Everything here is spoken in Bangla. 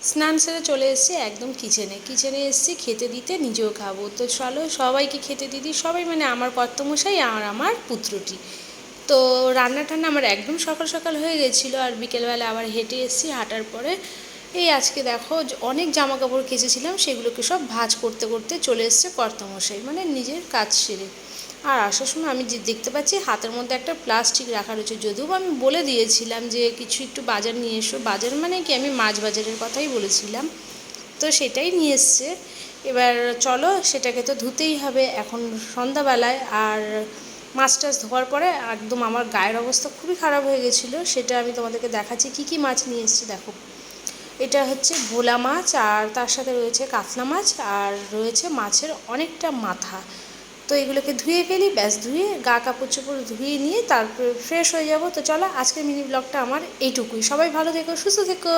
স্নান সেরে চলে এসেছি একদম কিচেনে এসেছি খেতে দিতে, নিজেও খাবো। তো চলো সবাইকে খেতে দিদি, সবাই মানে আমার কর্তামশাই আর আমার পুত্রটি। তো রান্না টান্না আমার একদম সকাল সকাল হয়ে গেছিলো, আর বিকেলবেলা আবার হেঁটে এসেছি। হাঁটার পরে এই আজকে দেখো অনেক জামা কাপড় কেচেছিলাম, সেগুলোকে সব ভাঁজ করতে করতে চলে এসছে কর্তামশাই, মানে নিজের কাজ সেরে। আর আসার সময় আমি যে দেখতে পাচ্ছি হাতের মধ্যে একটা প্লাস্টিক রাখা রয়েছে, যদিও আমি বলে দিয়েছিলাম যে কিছু একটু বাজার নিয়ে এসো। বাজার মানে কি, আমি মাছ বাজারের কথাই বলেছিলাম, তো সেটাই নিয়ে এসছে। এবার চলো সেটাকে তো ধুতেই হবে এখন সন্ধ্যাবেলায়। আর মাছ টাছ ধোয়ার পরে একদম আমার গায়ের অবস্থা খুবই খারাপ হয়ে গেছিলো, সেটা আমি তোমাদেরকে দেখাচ্ছি কী কী মাছ নিয়ে এসেছি। দেখো, এটা হচ্ছে ভোলা মাছ, আর তার সাথে রয়েছে কাতলা মাছ, আর রয়েছে মাছের অনেকটা মাথা। তো এগুলোকে ধুয়ে ফেলি, ব্যাস ধুয়ে গা কাপড় চোপড় ধুয়ে নিয়ে তারপর ফ্রেশ হয়ে যাব। তো চলো আজকের মিনি ব্লগটা আমার এইটুকুই। সবাই ভালো থেকো, সুস্থ থেকো।